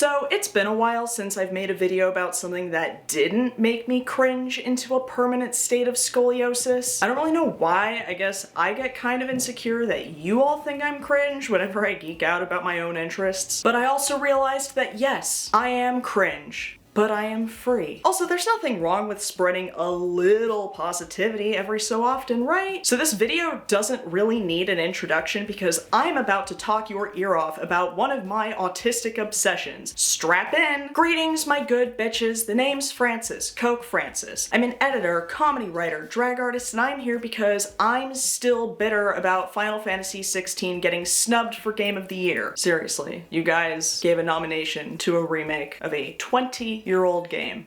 So it's been a while since I've made a video about something that didn't make me cringe into a permanent state of scoliosis. I don't really know why. I guess I get kind of insecure that you all think I'm cringe whenever I geek out about my own interests. But I also realized that yes, I am cringe. But I am free. Also, there's nothing wrong with spreading a little positivity every so often, right? So this video doesn't really need an introduction because I'm about to talk your ear off about one of my autistic obsessions. Strap in! Greetings, my good bitches. The name's Francis, Coke Francis. I'm an editor, comedy writer, drag artist, and I'm here because I'm still bitter about Final Fantasy XVI getting snubbed for Game of the Year. Seriously, you guys gave a nomination to a remake of a 20-year-old game.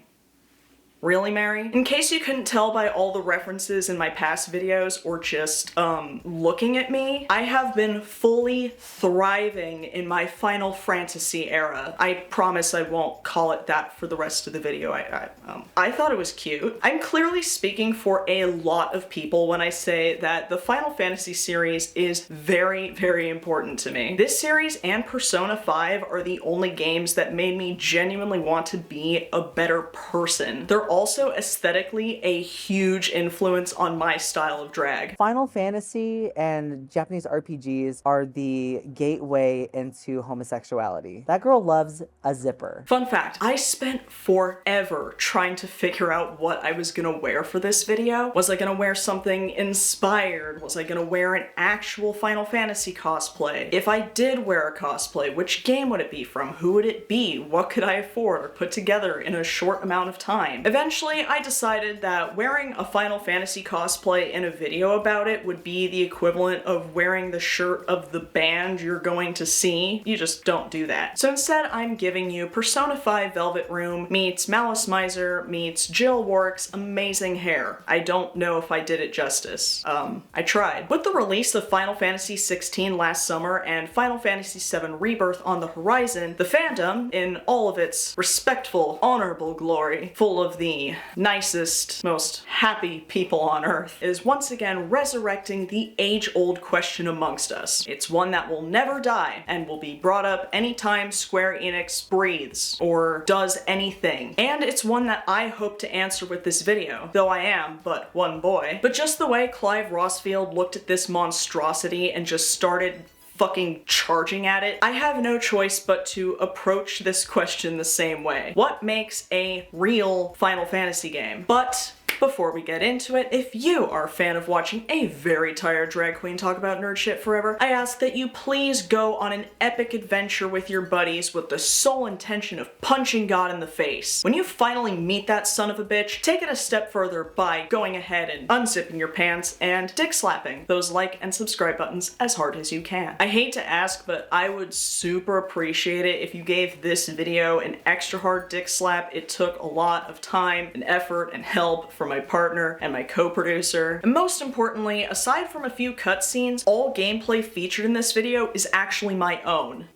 Really, Mary? In case you couldn't tell by all the references in my past videos or just, looking at me, I have been fully thriving in my Final Fantasy era. I promise I won't call it that for the rest of the video. I thought it was cute. I'm clearly speaking for a lot of people when I say that the Final Fantasy series is very, very important to me. This series and Persona 5 are the only games that made me genuinely want to be a better person. They're also aesthetically a huge influence on my style of drag. Final Fantasy and Japanese RPGs are the gateway into homosexuality. That girl loves a zipper. Fun fact, I spent forever trying to figure out what I was gonna wear for this video. Was I gonna wear something inspired? Was I gonna wear an actual Final Fantasy cosplay? If I did wear a cosplay, which game would it be from? Who would it be? What could I afford or put together in a short amount of time? Eventually, I decided that wearing a Final Fantasy cosplay in a video about it would be the equivalent of wearing the shirt of the band you're going to see. You just don't do that. So instead, I'm giving you Persona 5 Velvet Room meets Malice Miser meets Jill Warwick's amazing hair. I don't know if I did it justice. I tried. With the release of Final Fantasy XVI last summer and Final Fantasy VII Rebirth on the horizon, the fandom, in all of its respectful, honorable glory, full of the nicest, most happy people on earth, is once again resurrecting the age-old question amongst us. It's one that will never die and will be brought up anytime Square Enix breathes or does anything. And it's one that I hope to answer with this video, though I am but one boy. But just the way Clive Rossfield looked at this monstrosity and just started fucking charging at it, I have no choice but to approach this question the same way. What makes a real Final Fantasy game? But before we get into it, if you are a fan of watching a very tired drag queen talk about nerd shit forever, I ask that you please go on an epic adventure with your buddies with the sole intention of punching God in the face. When you finally meet that son of a bitch, take it a step further by going ahead and unzipping your pants and dick slapping those like and subscribe buttons as hard as you can. I hate to ask, but I would super appreciate it if you gave this video an extra hard dick slap. It took a lot of time and effort and help from my partner and my co-producer. And most importantly, aside from a few cutscenes, all gameplay featured in this video is actually my own.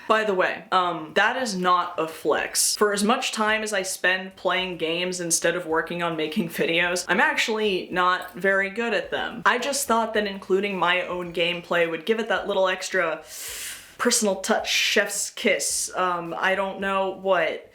By the way, that is not a flex. For as much time as I spend playing games instead of working on making videos, I'm actually not very good at them. I just thought that including my own gameplay would give it that little extra personal touch, chef's kiss, I don't know what.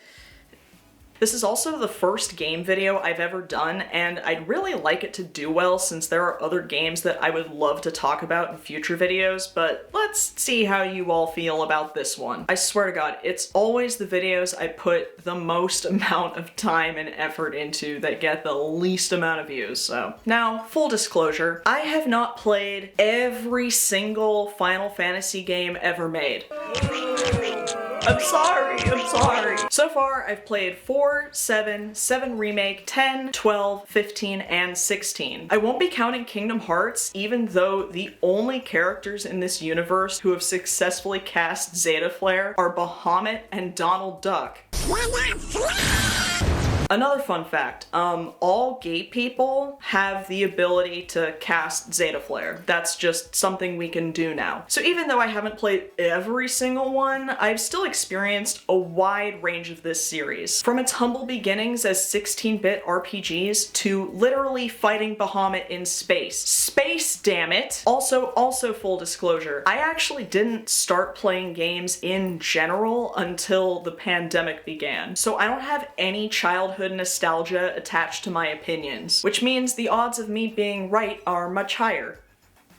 This is also the first game video I've ever done, and I'd really like it to do well since there are other games that I would love to talk about in future videos, but let's see how you all feel about this one. I swear to God, it's always the videos I put the most amount of time and effort into that get the least amount of views, so. Now, full disclosure, I have not played every single Final Fantasy game ever made. I'm sorry. So far, I've played 4, 7, 7 Remake, 10, 12, 15, and 16. I won't be counting Kingdom Hearts, even though the only characters in this universe who have successfully cast Zeta Flare are Bahamut and Donald Duck. Another fun fact, all gay people have the ability to cast Zeta Flare. That's just something we can do now. So even though I haven't played every single one, I've still experienced a wide range of this series. From its humble beginnings as 16-bit RPGs to literally fighting Bahamut in space. Space, damn it! Also full disclosure, I actually didn't start playing games in general until the pandemic began, so I don't have any childhood nostalgia attached to my opinions, which means the odds of me being right are much higher.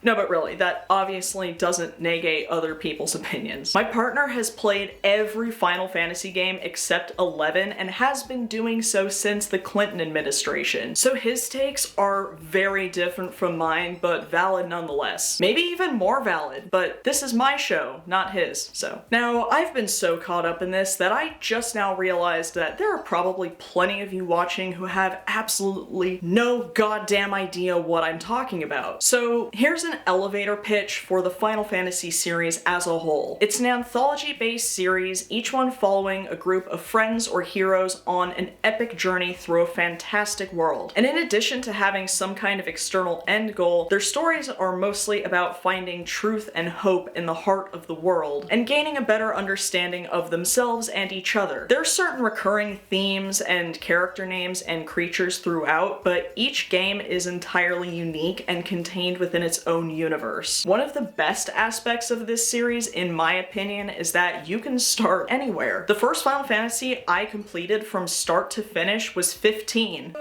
No, but really, that obviously doesn't negate other people's opinions. My partner has played every Final Fantasy game except 11 and has been doing so since the Clinton administration. So his takes are very different from mine, but valid nonetheless. Maybe even more valid, but this is my show, not his, so. Now, I've been so caught up in this that I just now realized that there are probably plenty of you watching who have absolutely no goddamn idea what I'm talking about. So here's an elevator pitch for the Final Fantasy series as a whole. It's an anthology-based series, each one following a group of friends or heroes on an epic journey through a fantastic world. And in addition to having some kind of external end goal, their stories are mostly about finding truth and hope in the heart of the world, and gaining a better understanding of themselves and each other. There are certain recurring themes and character names and creatures throughout, but each game is entirely unique and contained within its own universe. One of the best aspects of this series, in my opinion, is that you can start anywhere. The first Final Fantasy I completed from start to finish was 15.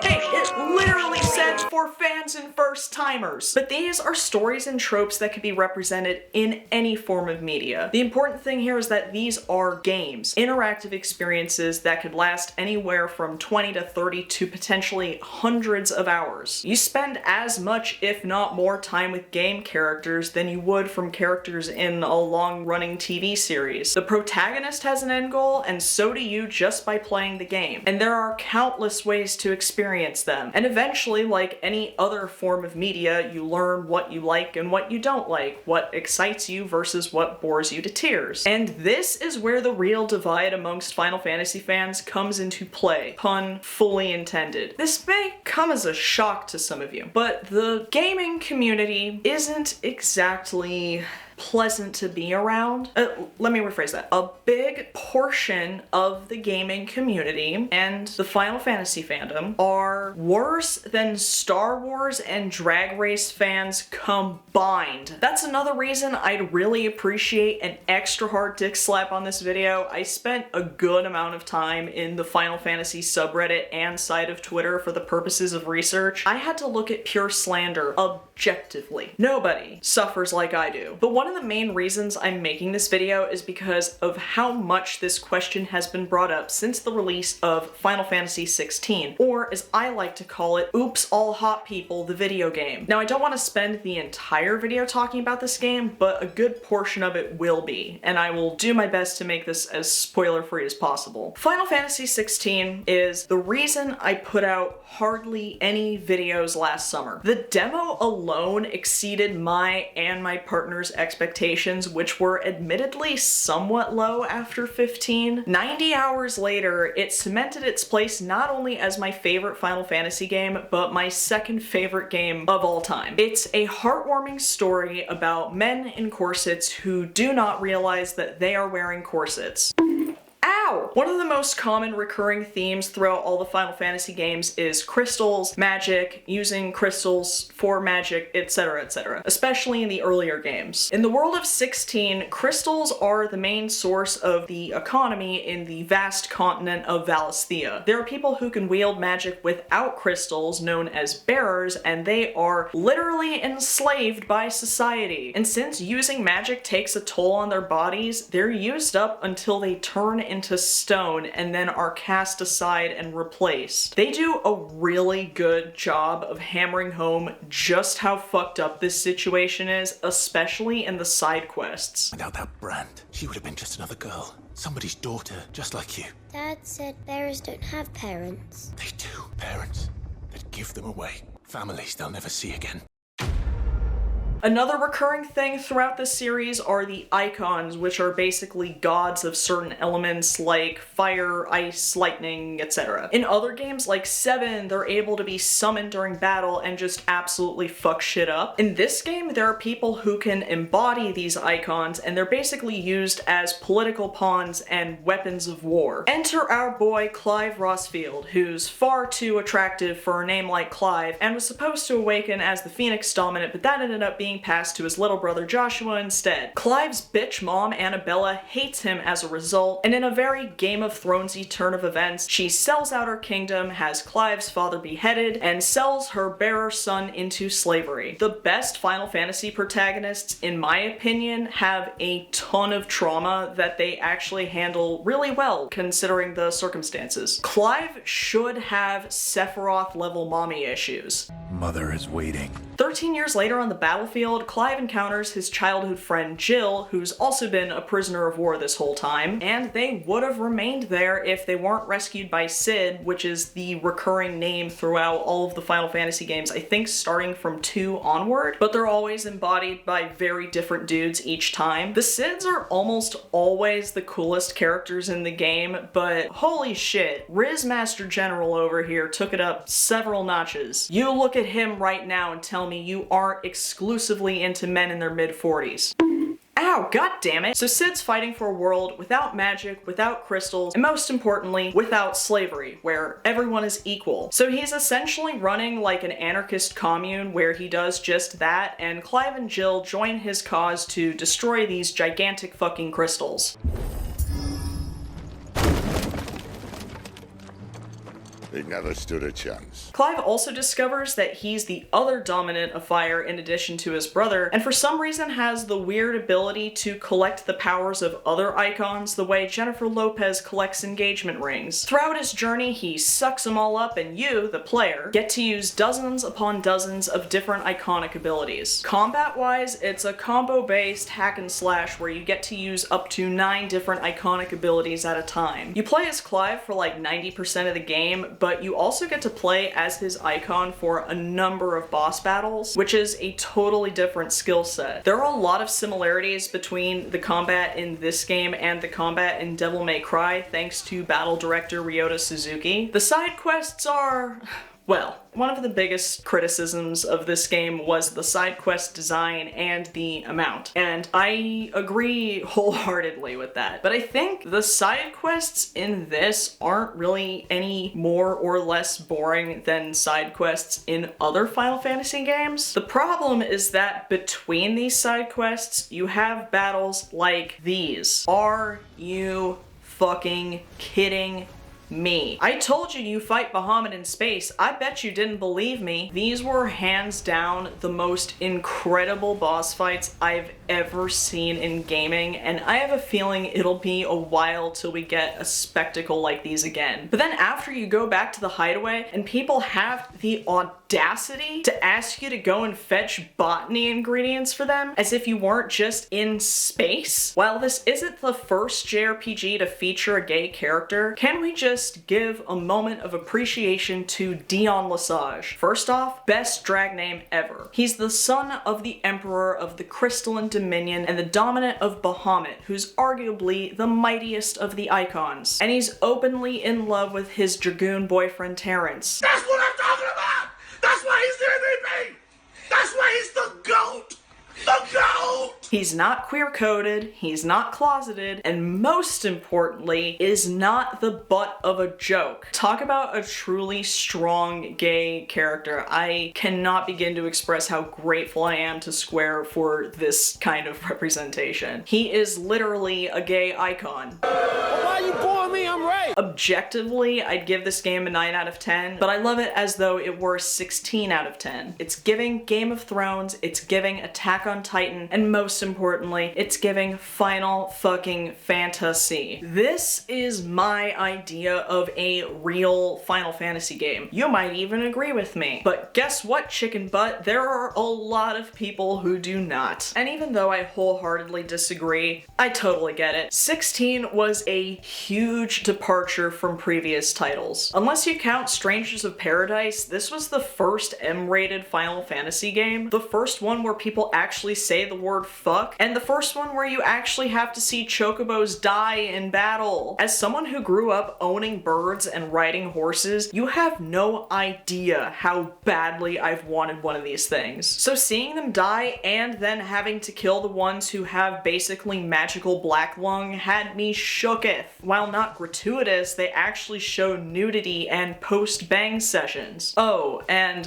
Hey, it literally said for fans and first-timers. But these are stories and tropes that can be represented in any form of media. The important thing here is that these are games, interactive experiences that could last anywhere from 20 to 30 to potentially hundreds of hours. You spend as much, if not more, time with game characters than you would from characters in a long-running TV series. The protagonist has an end goal, and so do you just by playing the game. And there are countless ways to experience them. And eventually, like any other form of media, you learn what you like and what you don't like, what excites you versus what bores you to tears. And this is where the real divide amongst Final Fantasy fans comes into play. Pun fully intended. This may come as a shock to some of you, but the gaming community isn't exactly pleasant to be around. Let me rephrase that. A big portion of the gaming community and the Final Fantasy fandom are worse than Star Wars and Drag Race fans combined. That's another reason I'd really appreciate an extra hard dick slap on this video. I spent a good amount of time in the Final Fantasy subreddit and side of Twitter for the purposes of research. I had to look at pure slander objectively. Nobody suffers like I do. But one of the main reasons I'm making this video is because of how much this question has been brought up since the release of Final Fantasy XVI, or as I like to call it, Oops All Hot People, the video game. Now, I don't want to spend the entire video talking about this game, but a good portion of it will be, and I will do my best to make this as spoiler-free as possible. Final Fantasy XVI is the reason I put out hardly any videos last summer. The demo alone exceeded my and my partner's expectations, which were admittedly somewhat low after 15. 90 hours later, it cemented its place not only as my favorite Final Fantasy game, but my second favorite game of all time. It's a heartwarming story about men in corsets who do not realize that they are wearing corsets. Ow! One of the most common recurring themes throughout all the Final Fantasy games is crystals, magic, using crystals for magic, etc., etc., especially in the earlier games. In the world of 16, crystals are the main source of the economy in the vast continent of Valisthea. There are people who can wield magic without crystals, known as bearers, and they are literally enslaved by society. And since using magic takes a toll on their bodies, they're used up until they turn into stone and then are cast aside and replaced. They do a really good job of hammering home just how fucked up this situation is, especially in the side quests. Without that brand, she would have been just another girl. Somebody's daughter, just like you. Dad said bearers don't have parents. They do. Parents that give them away. Families they'll never see again. Another recurring thing throughout this series are the icons, which are basically gods of certain elements like fire, ice, lightning, etc. In other games like 7, they're able to be summoned during battle and just absolutely fuck shit up. In this game, there are people who can embody these icons, and they're basically used as political pawns and weapons of war. Enter our boy Clive Rossfield, who's far too attractive for a name like Clive, and was supposed to awaken as the Phoenix Dominant, but that ended up being passed to his little brother Joshua instead. Clive's bitch mom, Annabella, hates him as a result, and in a very Game of Thronesy turn of events, she sells out her kingdom, has Clive's father beheaded, and sells her bearer son into slavery. The best Final Fantasy protagonists, in my opinion, have a ton of trauma that they actually handle really well, considering the circumstances. Clive should have Sephiroth-level mommy issues. Mother is waiting. 13 years later on the battlefield, Clive encounters his childhood friend Jill, who's also been a prisoner of war this whole time, and they would have remained there if they weren't rescued by Cid, which is the recurring name throughout all of the Final Fantasy games, I think starting from 2 onward, but they're always embodied by very different dudes each time. The Cids are almost always the coolest characters in the game, but holy shit, Riz Master General over here took it up several notches. You look at him right now and tell me you aren't exclusively into men in their mid-40s. Ow, god damn it! So Cid's fighting for a world without magic, without crystals, and most importantly, without slavery, where everyone is equal. So he's essentially running like an anarchist commune where he does just that, and Clive and Jill join his cause to destroy these gigantic fucking crystals. They never stood a chance. Clive also discovers that he's the other dominant of fire in addition to his brother, and for some reason has the weird ability to collect the powers of other icons the way Jennifer Lopez collects engagement rings. Throughout his journey, he sucks them all up, and you, the player, get to use dozens upon dozens of different iconic abilities. Combat-wise, it's a combo-based hack and slash where you get to use up to 9 different iconic abilities at a time. You play as Clive for like 90% of the game, but you also get to play as his icon for a number of boss battles, which is a totally different skill set. There are a lot of similarities between the combat in this game and the combat in Devil May Cry, thanks to battle director Ryota Suzuki. The side quests are... well, one of the biggest criticisms of this game was the side quest design and the amount, and I agree wholeheartedly with that. But I think the side quests in this aren't really any more or less boring than side quests in other Final Fantasy games. The problem is that between these side quests, you have battles like these. Are you fucking kidding me? I told you you fight Bahamut in space. I bet you didn't believe me. These were hands down the most incredible boss fights I've ever seen in gaming, and I have a feeling it'll be a while till we get a spectacle like these again. But then after you go back to the hideaway and people have the audacity to ask you to go and fetch botany ingredients for them as if you weren't just in space. While this isn't the first JRPG to feature a gay character, can we just give a moment of appreciation to Dion Lesage? First off, best drag name ever. He's the son of the Emperor of the Crystalline Dominion and the dominant of Bahamut, who's arguably the mightiest of the icons. And he's openly in love with his dragoon boyfriend Terrence. That's what I'm talking about! That's why he's the MVP! That's why he's the GOAT! The GOAT! He's not queer-coded, he's not closeted, and most importantly, is not the butt of a joke. Talk about a truly strong gay character. I cannot begin to express how grateful I am to Square for this kind of representation. He is literally a gay icon. Well, why you boring me? I'm right. Objectively, I'd give this game a 9 out of 10, but I love it as though it were 16 out of 10. It's giving Game of Thrones, it's giving Attack on Titan, and most most importantly, it's giving Final fucking Fantasy. This is my idea of a real Final Fantasy game. You might even agree with me. But guess what, chicken butt? There are a lot of people who do not. And even though I wholeheartedly disagree, I totally get it. 16 was a huge departure from previous titles. Unless you count Strangers of Paradise, this was the first M-rated Final Fantasy game, the first one where people actually say the word fuck, and the first one where you actually have to see chocobos die in battle. As someone who grew up owning birds and riding horses, you have no idea how badly I've wanted one of these things. So seeing them die and then having to kill the ones who have basically magical black lung had me shooketh. While not gratuitous, they actually show nudity and post-bang sessions. Oh, and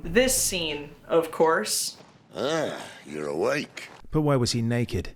this scene, of course. Ah, you're awake. But why was he naked?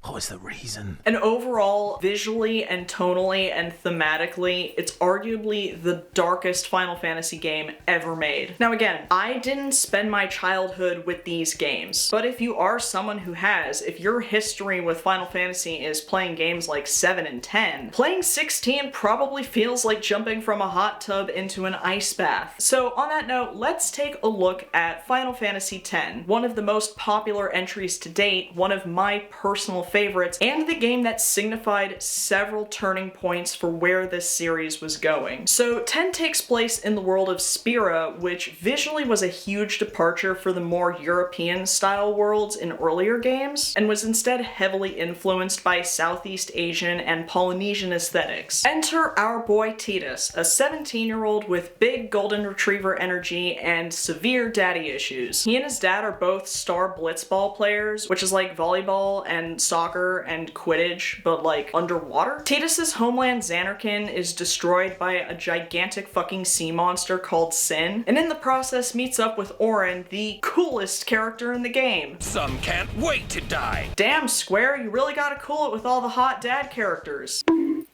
What was the reason? And overall, visually and tonally and thematically, it's arguably the darkest Final Fantasy game ever made. Now again, I didn't spend my childhood with these games, but if you are someone who has, if your history with Final Fantasy is playing games like 7 and 10, playing 16 probably feels like jumping from a hot tub into an ice bath. So on that note, let's take a look at Final Fantasy X, one of the most popular entries to date, one of my personal favorites, and the game that signified several turning points for where this series was going. So 10 takes place in the world of Spira, which visually was a huge departure for the more European style worlds in earlier games, and was instead heavily influenced by Southeast Asian and Polynesian aesthetics. Enter our boy Tidus, a 17-year-old with big golden retriever energy and severe daddy issues. He and his dad are both star blitzball players, which is like volleyball and soccer and Quidditch, but like underwater. Tidus's homeland Xanarkand is destroyed by a gigantic fucking sea monster called Sin, and in the process meets up with Auron, the coolest character in the game. Some can't wait to die. Damn, Square, you really gotta cool it with all the hot dad characters.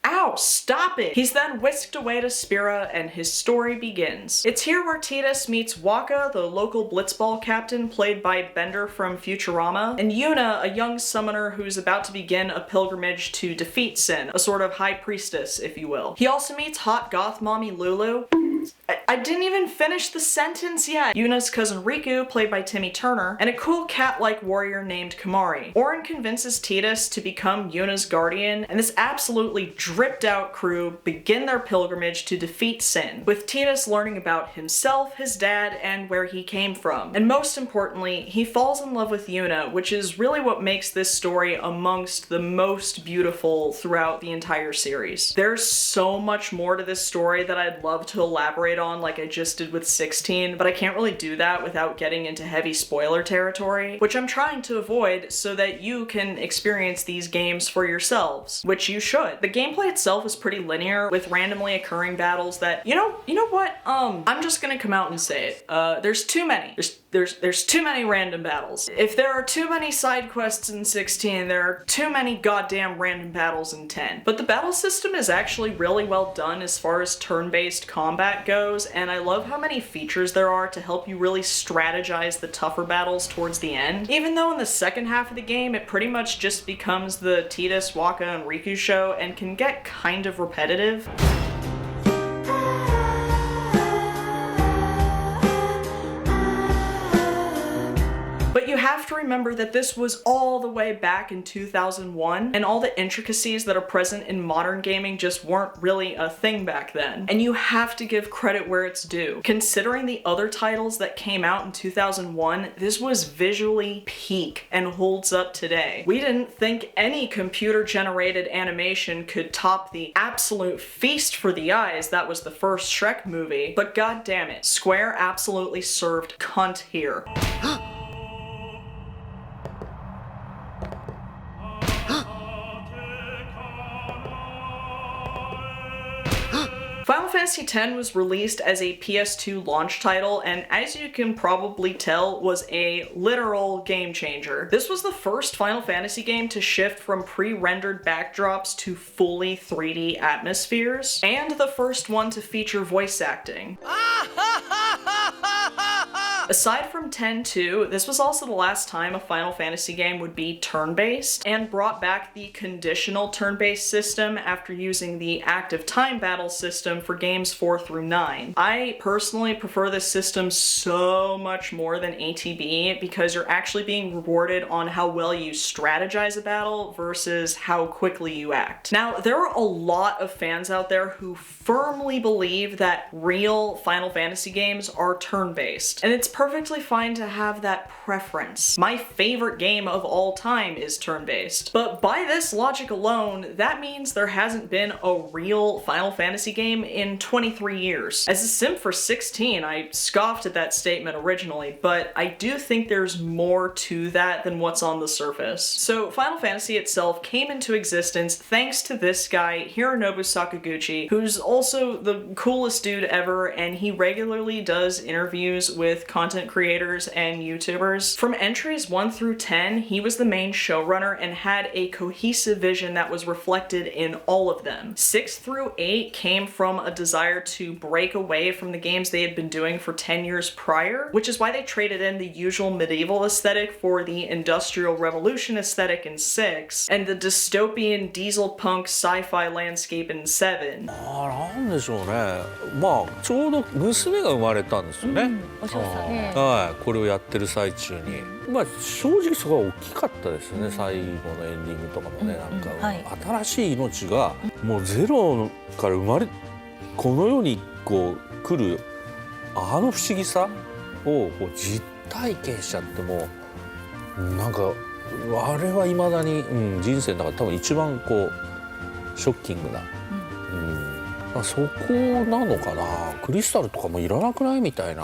Ow, stop it! He's then whisked away to Spira and his story begins. It's here where Tidus meets Waka, the local blitzball captain played by Bender from Futurama, and Yuna, a young summoner who's about to begin a pilgrimage to defeat Sin, a sort of high priestess, if you will. He also meets hot goth mommy Lulu. I didn't even finish the sentence yet. Yuna's cousin Riku, played by Timmy Turner, and a cool cat-like warrior named Kamari. Auron convinces Tidus to become Yuna's guardian, and this absolutely dripped-out crew begin their pilgrimage to defeat Sin, with Tidus learning about himself, his dad, and where he came from. And most importantly, he falls in love with Yuna, which is really what makes this story amongst the most beautiful throughout the entire series. There's so much more to this story that I'd love to elaborate on like I just did with 16, but I can't really do that without getting into heavy spoiler territory, which I'm trying to avoid so that you can experience these games for yourselves, which you should. The gameplay itself is pretty linear, with randomly occurring battles that, you know what, I'm just gonna come out and say it. There's too many. There's too many random battles. If there are too many side quests in 16, there are too many goddamn random battles in 10. But the battle system is actually really well done as far as turn-based combat goes, and I love how many features there are to help you really strategize the tougher battles towards the end. Even though in the second half of the game, it pretty much just becomes the Tidus, Waka, and Riku show and can get kind of repetitive. But you have to remember that this was all the way back in 2001, and all the intricacies that are present in modern gaming just weren't really a thing back then. And you have to give credit where it's due. Considering the other titles that came out in 2001, this was visually peak and holds up today. We didn't think any computer-generated animation could top the absolute feast for the eyes that was the first Shrek movie, but god damn it, Square absolutely served cunt here. Final Fantasy X was released as a PS2 launch title, and as you can probably tell, was a literal game changer. This was the first Final Fantasy game to shift from pre-rendered backdrops to fully 3D atmospheres, and the first one to feature voice acting. Aside from 10-2, this was also the last time a Final Fantasy game would be turn-based, and brought back the conditional turn-based system after using the active time battle system for games 4 through 9. I personally prefer this system so much more than ATB because you're actually being rewarded on how well you strategize a battle versus how quickly you act. Now, there are a lot of fans out there who firmly believe that real Final Fantasy games are turn-based, and it's perfectly fine to have that preference. My favorite game of all time is turn-based, but by this logic alone, that means there hasn't been a real Final Fantasy game in 23 years. As a simp for 16, I scoffed at that statement originally, but I do think there's more to that than what's on the surface. So Final Fantasy itself came into existence thanks to this guy, Hironobu Sakaguchi, who's also the coolest dude ever, and he regularly does interviews with content creators and YouTubers. From entries 1 through 10, he was the main showrunner and had a cohesive vision that was reflected in all of them. 6 through 8 came from a desire to break away from the games they had been doing for 10 years prior, which is why they traded in the usual medieval aesthetic for the Industrial Revolution aesthetic in 6, and the dystopian diesel punk sci-fi landscape in 7. なんでしょうね。まあちょうど娘が生まれたんですよね。はい、これをやってる最中に、まあ正直そこは大きかったですよね。最後のエンディングとかもね、なんか、新しい命がもうゼロから生まれこの世にこう来るあの不思議さをこう実体験しちゃってもなんかあれは未だに、人生の中で多分一番こうショッキングな。そこなのかな。クリスタルとかもいらなくないみたいな。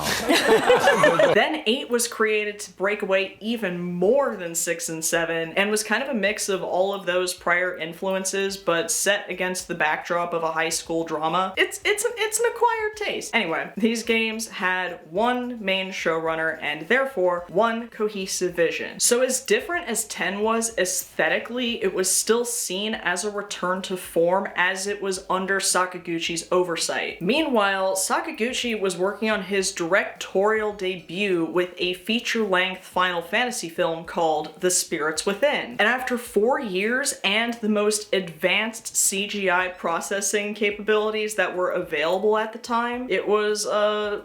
Then 8 was created to break away even more than 6 and 7, and was kind of a mix of all of those prior influences, but set against the backdrop of a high school drama. It's an acquired taste. Anyway, these games had one main showrunner and therefore one cohesive vision. So as different as 10 was aesthetically, it was still seen as a return to form as it was under Sakaguchi's oversight. Meanwhile, Sakaguchi was working on his directorial debut with a feature-length Final Fantasy film called The Spirits Within. And after 4 years and the most advanced CGI processing capabilities that were available at the time, it was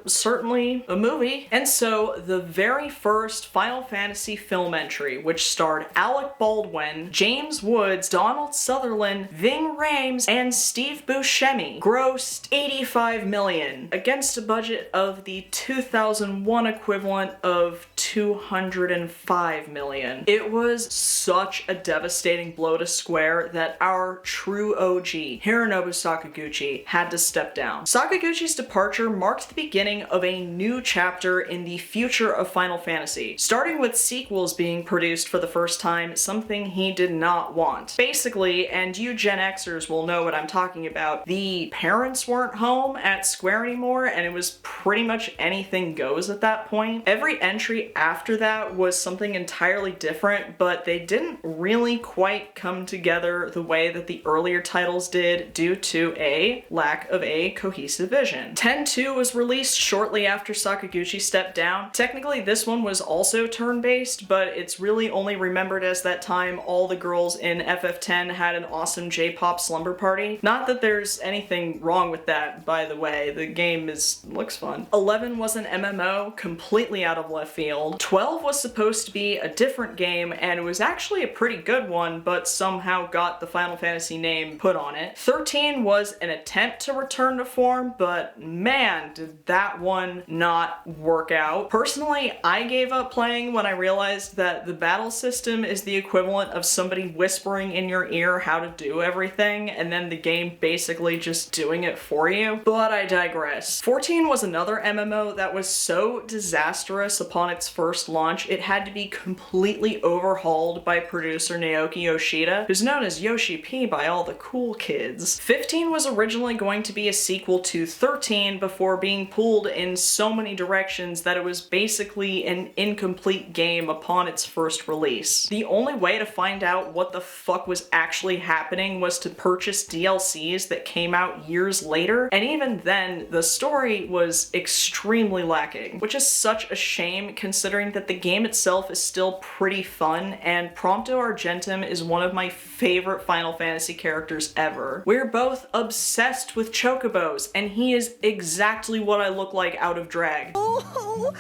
certainly a movie. And so the very first Final Fantasy film entry, which starred Alec Baldwin, James Woods, Donald Sutherland, Ving Rhames, and Steve Buscemi, grossed $85 million against a budget of the 2001 equivalent of $205 million. It was such a devastating blow to Square that our true OG, Hironobu Sakaguchi, had to step down. Sakaguchi's departure marked the beginning of a new chapter in the future of Final Fantasy, starting with sequels being produced for the first time, something he did not want. Basically, and you Gen Xers will know what I'm talking about, the parents weren't home at Square anymore, and it was pretty much anything goes at that point. Every entry after that was something entirely different, but they didn't really quite come together the way that the earlier titles did due to a lack of a cohesive vision. 10-2 was released shortly after Sakaguchi stepped down. Technically, this one was also turn-based, but it's really only remembered as that time all the girls in FF10 had an awesome J-pop slumber party. Not that there's anything wrong with that, by the way. The game looks fun. 11 was an MMO, completely out of left field. 12 was supposed to be a different game, and it was actually a pretty good one, but somehow got the Final Fantasy name put on it. 13 was an attempt to return to form, but man, did that one not work out. Personally, I gave up playing when I realized that the battle system is the equivalent of somebody whispering in your ear how to do everything, and then the game basically just doing it for you. But I digress. 14 was another MMO that was so disastrous upon its first launch, it had to be completely overhauled by producer Naoki Yoshida, who's known as Yoshi P by all the cool kids. 15 was originally going to be a sequel to 13 before being pulled in so many directions that it was basically an incomplete game upon its first release. The only way to find out what the fuck was actually happening was to purchase DLCs that came out out years later, and even then, the story was extremely lacking, which is such a shame considering that the game itself is still pretty fun, and Prompto Argentum is one of my favorite Final Fantasy characters ever. We're both obsessed with chocobos, and he is exactly what I look like out of drag. Oh,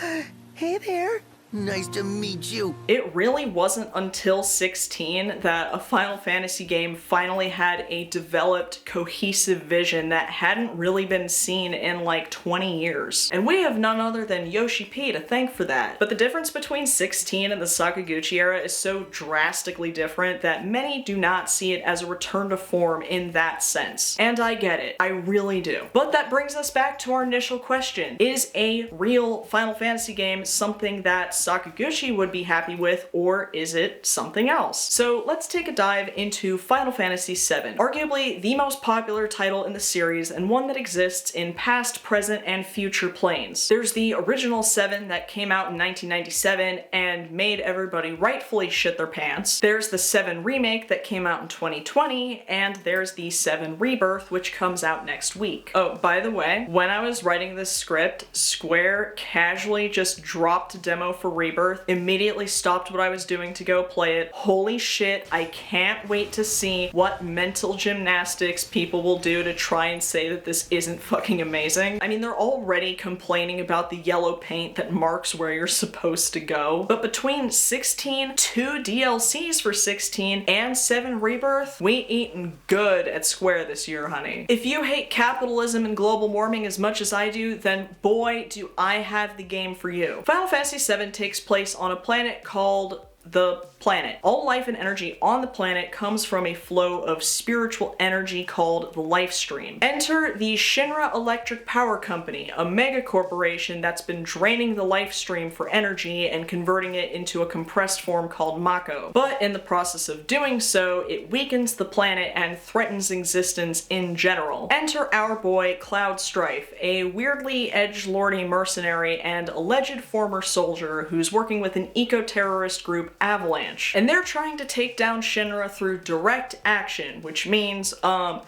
hey there. Nice to meet you. It really wasn't until 16 that a Final Fantasy game finally had a developed, cohesive vision that hadn't really been seen in like 20 years. And we have none other than Yoshi P to thank for that. But the difference between 16 and the Sakaguchi era is so drastically different that many do not see it as a return to form in that sense. And I get it. I really do. But that brings us back to our initial question. Is a real Final Fantasy game something that Sakaguchi would be happy with, or is it something else? So let's take a dive into Final Fantasy VII, arguably the most popular title in the series and one that exists in past, present, and future planes. There's the original 7 that came out in 1997 and made everybody rightfully shit their pants. There's the 7 remake that came out in 2020, and there's the 7 Rebirth, which comes out next week. Oh, by the way, when I was writing this script, Square casually just dropped a demo for Rebirth, immediately stopped what I was doing to go play it. Holy shit, I can't wait to see what mental gymnastics people will do to try and say that this isn't fucking amazing. I mean, they're already complaining about the yellow paint that marks where you're supposed to go, but between 16, 2 DLCs for 16, and 7 Rebirth, we eatin' good at Square this year, honey. If you hate capitalism and global warming as much as I do, then boy, do I have the game for you. Final Fantasy VII takes place on a planet called the Planet. All life and energy on the planet comes from a flow of spiritual energy called the Life Stream. Enter the Shinra Electric Power Company, a mega corporation that's been draining the Life Stream for energy and converting it into a compressed form called Mako. But in the process of doing so, it weakens the planet and threatens existence in general. Enter our boy Cloud Strife, a weirdly edgelordy mercenary and alleged former soldier who's working with an eco-terrorist group, Avalanche. And they're trying to take down Shinra through direct action, which means,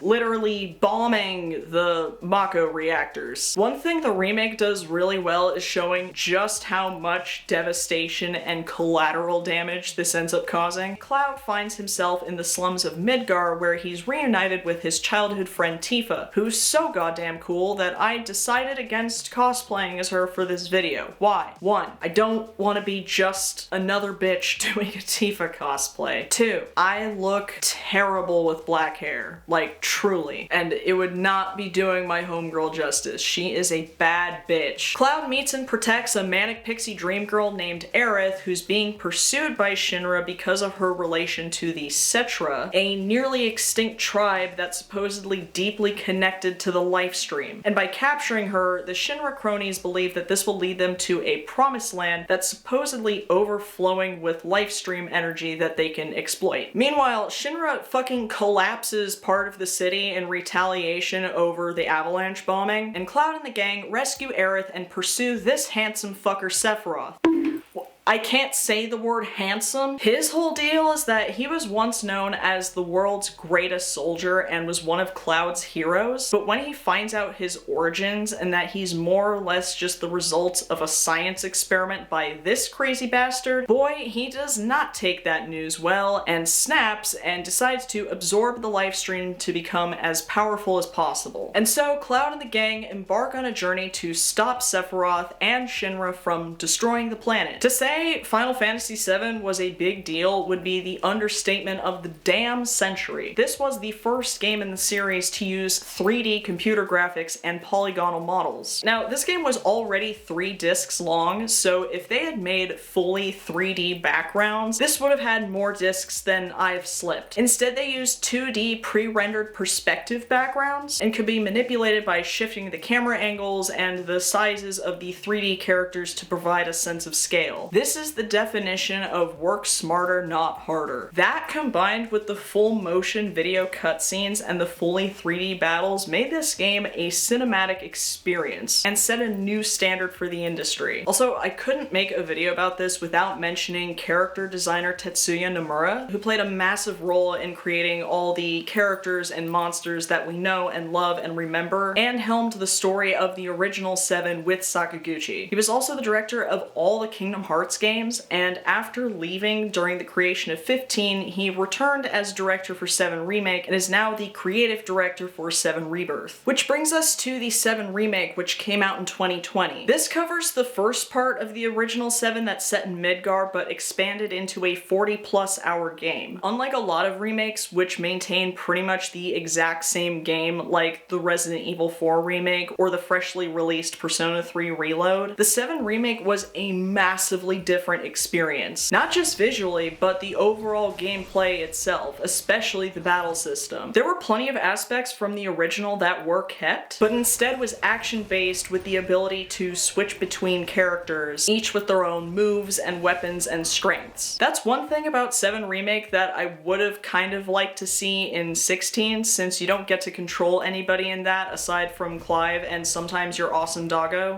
literally bombing the Mako reactors. One thing the remake does really well is showing just how much devastation and collateral damage this ends up causing. Cloud finds himself in the slums of Midgar, where he's reunited with his childhood friend Tifa, who's so goddamn cool that I decided against cosplaying as her for this video. Why? 1, I don't want to be just another bitch doing a Tifa cosplay. 2, I look terrible with black hair. Like, truly. And it would not be doing my homegirl justice. She is a bad bitch. Cloud meets and protects a manic pixie dream girl named Aerith, who's being pursued by Shinra because of her relation to the Cetra, a nearly extinct tribe that's supposedly deeply connected to the Life Stream. And by capturing her, the Shinra cronies believe that this will lead them to a promised land that's supposedly overflowing with Life Stream energy that they can exploit. Meanwhile, Shinra fucking collapses part of the city in retaliation over the Avalanche bombing, and Cloud and the gang rescue Aerith and pursue this handsome fucker Sephiroth. I can't say the word handsome. His whole deal is that he was once known as the world's greatest soldier and was one of Cloud's heroes, but when he finds out his origins and that he's more or less just the result of a science experiment by this crazy bastard, boy, he does not take that news well and snaps and decides to absorb the Life Stream to become as powerful as possible. And so Cloud and the gang embark on a journey to stop Sephiroth and Shinra from destroying the planet. To say Final Fantasy VII was a big deal would be the understatement of the damn century. This was the first game in the series to use 3D computer graphics and polygonal models. Now, this game was already 3 discs long, so if they had made fully 3D backgrounds, this would have had more discs than I've slipped. Instead, they used 2D pre-rendered perspective backgrounds and could be manipulated by shifting the camera angles and the sizes of the 3D characters to provide a sense of scale. This is the definition of work smarter, not harder. That combined with the full motion video cutscenes and the fully 3D battles made this game a cinematic experience and set a new standard for the industry. Also, I couldn't make a video about this without mentioning character designer Tetsuya Nomura, who played a massive role in creating all the characters and monsters that we know and love and remember, and helmed the story of the original 7 with Sakaguchi. He was also the director of all the Kingdom Hearts games, and after leaving during the creation of 15, he returned as director for 7 Remake and is now the creative director for 7 Rebirth. Which brings us to the 7 Remake, which came out in 2020. This covers the first part of the original 7 that's set in Midgar, but expanded into a 40+ hour game. Unlike a lot of remakes, which maintain pretty much the exact same game, like the Resident Evil 4 remake or the freshly released Persona 3 Reload, the 7 Remake was a massively different experience. Not just visually, but the overall gameplay itself, especially the battle system. There were plenty of aspects from the original that were kept, but instead was action-based with the ability to switch between characters, each with their own moves and weapons and strengths. That's one thing about 7 Remake that I would have kind of liked to see in 16, since you don't get to control anybody in that aside from Clive and sometimes your awesome doggo.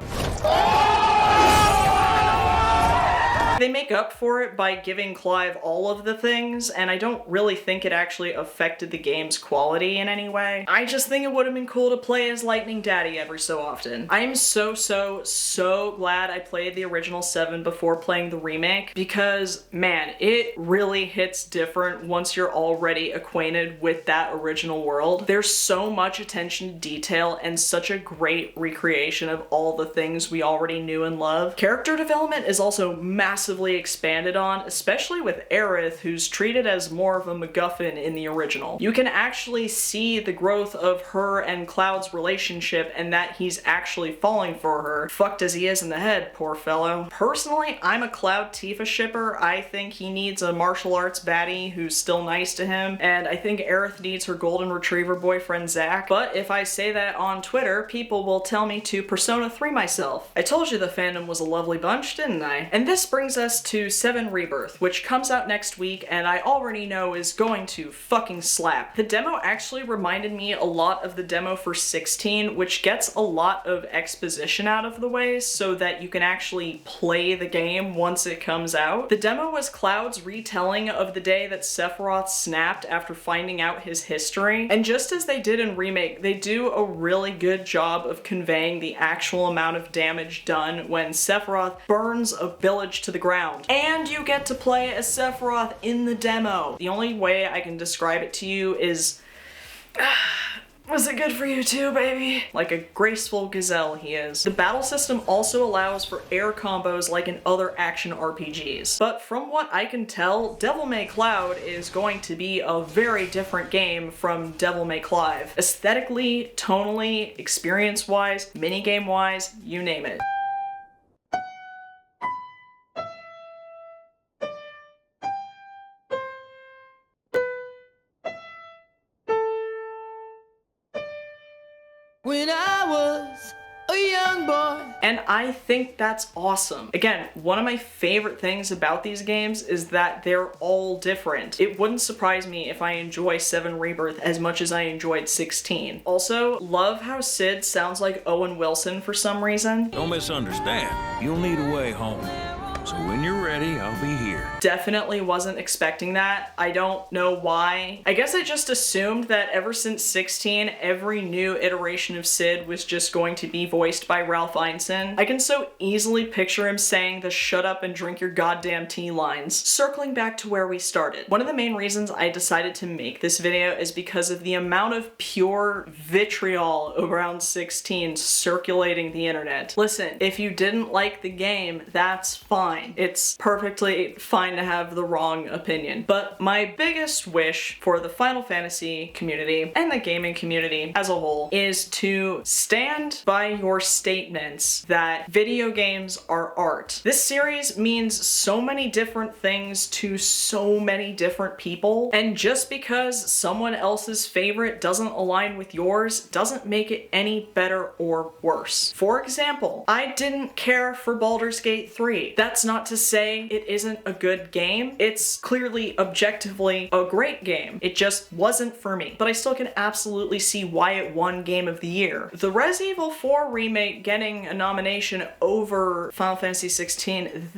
They make up for it by giving Clive all of the things, and I don't really think it actually affected the game's quality in any way. I just think it would have been cool to play as Lightning Daddy every so often. I am so glad I played the original 7 before playing the remake, because man, it really hits different once you're already acquainted with that original world. There's so much attention to detail and such a great recreation of all the things we already knew and loved. Character development is also massively expanded on, especially with Aerith, who's treated as more of a MacGuffin in the original. You can actually see the growth of her and Cloud's relationship and that he's actually falling for her. Fucked as he is in the head, poor fellow. Personally, I'm a Cloud Tifa shipper. I think he needs a martial arts baddie who's still nice to him, and I think Aerith needs her golden retriever boyfriend Zack, but if I say that on Twitter, people will tell me to Persona 3 myself. I told you the fandom was a lovely bunch, didn't I? And this brings us to 7 Rebirth, which comes out next week and I already know is going to fucking slap. The demo actually reminded me a lot of the demo for 16, which gets a lot of exposition out of the way so that you can actually play the game once it comes out. The demo was Cloud's retelling of the day that Sephiroth snapped after finding out his history, and just as they did in Remake, they do a really good job of conveying the actual amount of damage done when Sephiroth burns a village to the ground. And you get to play as Sephiroth in the demo. The only way I can describe it to you is... was it good for you too, baby? Like a graceful gazelle he is. The battle system also allows for air combos like in other action RPGs. But from what I can tell, Devil May Cloud is going to be a very different game from Devil May Clive. Aesthetically, tonally, experience-wise, minigame-wise, you name it. When I was a young boy. And I think that's awesome. Again, one of my favorite things about these games is that they're all different. It wouldn't surprise me if I enjoy 7 Rebirth as much as I enjoyed 16. Also, love how Cid sounds like Owen Wilson for some reason. Don't misunderstand. You'll need a way home. So when you're ready, I'll be here. Definitely wasn't expecting that. I don't know why. I guess I just assumed that ever since 16, every new iteration of Cid was just going to be voiced by Ralph Ineson. I can so easily picture him saying the "shut up and drink your goddamn tea" lines. Circling back to where we started. One of the main reasons I decided to make this video is because of the amount of pure vitriol around 16 circulating the internet. Listen, if you didn't like the game, that's fine. It's perfectly fine to have the wrong opinion. But my biggest wish for the Final Fantasy community and the gaming community as a whole is to stand by your statements that video games are art. This series means so many different things to so many different people, and just because someone else's favorite doesn't align with yours doesn't make it any better or worse. For example, I didn't care for Baldur's Gate 3. That's not to say say it isn't a good game. It's clearly objectively a great game. It just wasn't for me. But I still can absolutely see why it won Game of the Year. The Resident Evil 4 remake getting a nomination over Final Fantasy 16,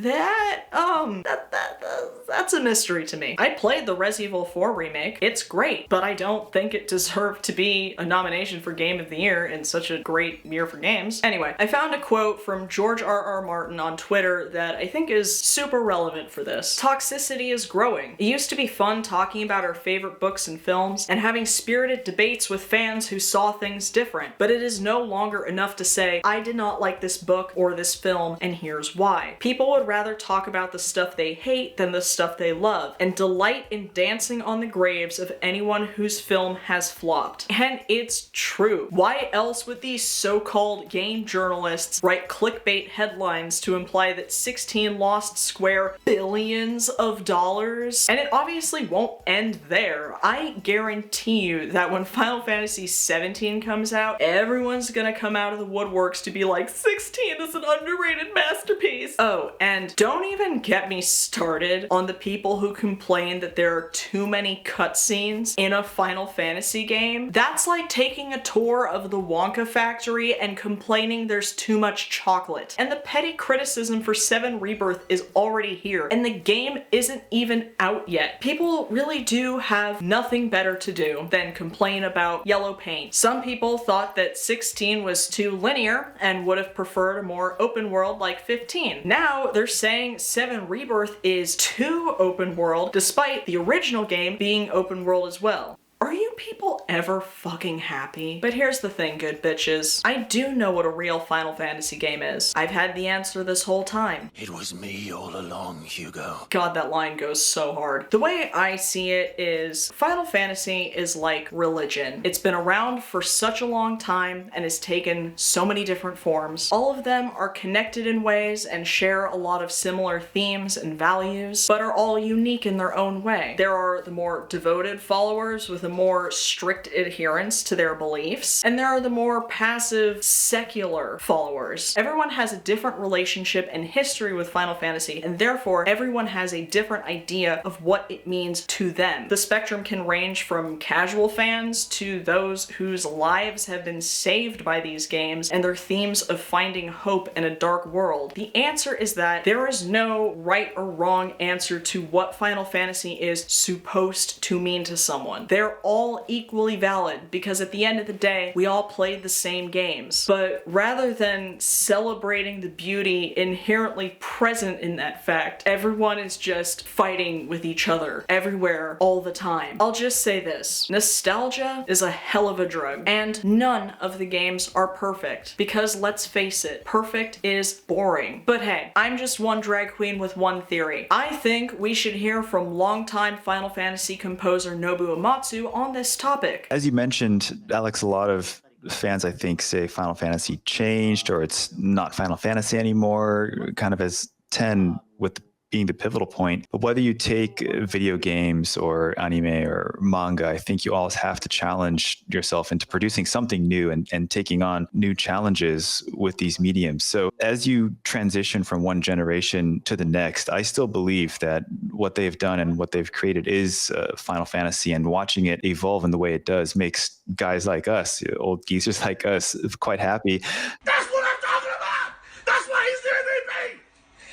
that's a mystery to me. I played the Resident Evil 4 remake. It's great, but I don't think it deserved to be a nomination for Game of the Year in such a great year for games. Anyway, I found a quote from George R.R. Martin on Twitter that I think is super relevant for this. Toxicity is growing. It used to be fun talking about our favorite books and films and having spirited debates with fans who saw things different, but it is no longer enough to say, I did not like this book or this film, and here's why. People would rather talk about the stuff they hate than the stuff they love, and delight in dancing on the graves of anyone whose film has flopped. And it's true. Why else would these so-called game journalists write clickbait headlines to imply that 16 lost Square billions of dollars? And it obviously won't end there. I guarantee you that when Final Fantasy 17 comes out, everyone's gonna come out of the woodworks to be like, 16 is an underrated masterpiece. Oh, and don't even get me started on the people who complain that there are too many cutscenes in a Final Fantasy game. That's like taking a tour of the Wonka factory and complaining there's too much chocolate. And the petty criticism for 7 Rebirth is already here, and the game isn't even out yet. People really do have nothing better to do than complain about yellow paint. Some people thought that 16 was too linear and would have preferred a more open world like 15. Now they're saying 7 Rebirth is too open world, despite the original game being open world as well. Are you people ever fucking happy? But here's the thing, good bitches. I do know what a real Final Fantasy game is. I've had the answer this whole time. It was me all along, Hugo. God, that line goes so hard. The way I see it is Final Fantasy is like religion. It's been around for such a long time and has taken so many different forms. All of them are connected in ways and share a lot of similar themes and values, but are all unique in their own way. There are the more devoted followers with a more strict adherence to their beliefs, and there are the more passive, secular followers. Everyone has a different relationship and history with Final Fantasy, and therefore everyone has a different idea of what it means to them. The spectrum can range from casual fans to those whose lives have been saved by these games and their themes of finding hope in a dark world. The answer is that there is no right or wrong answer to what Final Fantasy is supposed to mean to someone. They're all equally valid because at the end of the day, we all played the same games. But rather than celebrating the beauty inherently present in that fact, everyone is just fighting with each other everywhere all the time. I'll just say this. Nostalgia is a hell of a drug, and none of the games are perfect because let's face it, perfect is boring. But hey, I'm just one drag queen with one theory. I think we should hear from longtime Final Fantasy composer Nobuo Uematsu on this topic. As you mentioned, Alex, a lot of fans, I think, say Final Fantasy changed or it's not Final Fantasy anymore, kind of as 10 with being the pivotal point. But whether you take video games or anime or manga, I think you always have to challenge yourself into producing something new and taking on new challenges with these mediums. So as you transition from one generation to the next, I still believe that what they've done and what they've created is Final Fantasy, and watching it evolve in the way it does makes guys like us, old geezers like us, quite happy. That's what I'm talking about! That's why he's the MVP!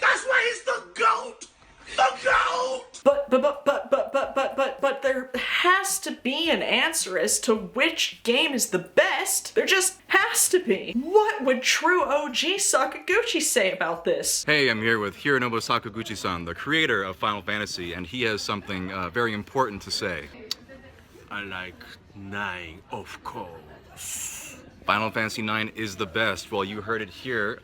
That's why he's the GOAT! The GOAT! But there has to be an answer as to which game is the best. There just has to be. What would true OG Sakaguchi say about this? Hey, I'm here with Hironobu Sakaguchi-san, the creator of Final Fantasy, and he has something very important to say. I like 9, of course. Final Fantasy 9 is the best. Well, you heard it here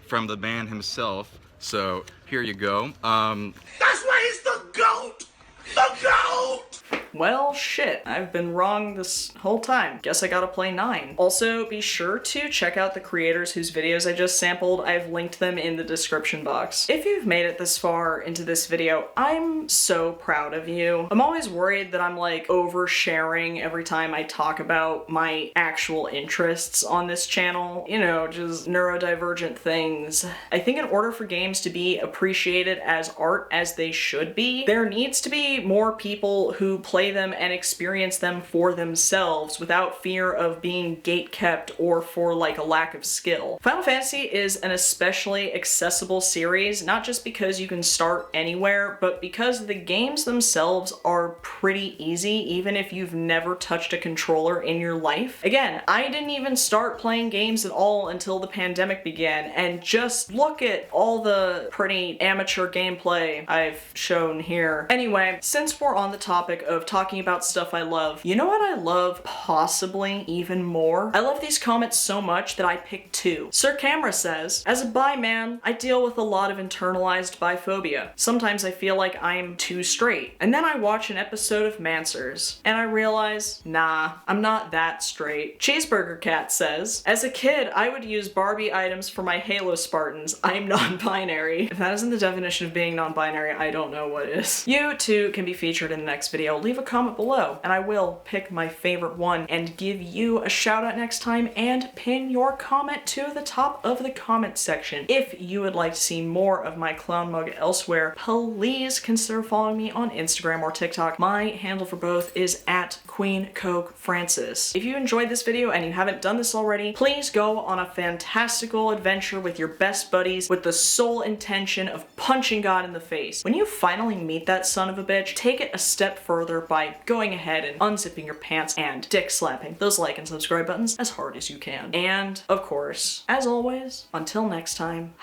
from the man himself. So here you go. That's why he's the GOAT! The GOAT! Well, shit, I've been wrong this whole time. Guess I gotta play 9. Also, be sure to check out the creators whose videos I just sampled. I've linked them in the description box. If you've made it this far into this video, I'm so proud of you. I'm always worried that I'm like oversharing every time I talk about my actual interests on this channel. You know, just neurodivergent things. I think in order for games to be appreciated as art as they should be, there needs to be more people who play them and experience them for themselves without fear of being gatekept or for like a lack of skill. Final Fantasy is an especially accessible series, not just because you can start anywhere, but because the games themselves are pretty easy even if you've never touched a controller in your life. Again, I didn't even start playing games at all until the pandemic began, and just look at all the pretty amateur gameplay I've shown here. Anyway, since we're on the topic of talking about stuff I love, you know what I love possibly even more? I love these comments so much that I picked 2. Sir Camera says, as a bi man, I deal with a lot of internalized biphobia. Sometimes I feel like I'm too straight. And then I watch an episode of Mansers, and I realize, nah, I'm not that straight. Cheeseburger Cat says, as a kid, I would use Barbie items for my Halo Spartans. I'm non-binary. If that isn't the definition of being non-binary, I don't know what is. You too can be featured in the next video. Leave a comment below, and I will pick my favorite one and give you a shout out next time and pin your comment to the top of the comment section. If you would like to see more of my clown mug elsewhere, please consider following me on Instagram or TikTok. My handle for both is at Queen Coke Francis. If you enjoyed this video and you haven't done this already, please go on a fantastical adventure with your best buddies with the sole intention of punching God in the face. When you finally meet that son of a bitch, take it a step further by going ahead and unzipping your pants and dick slapping those like and subscribe buttons as hard as you can. And, of course, as always, until next time,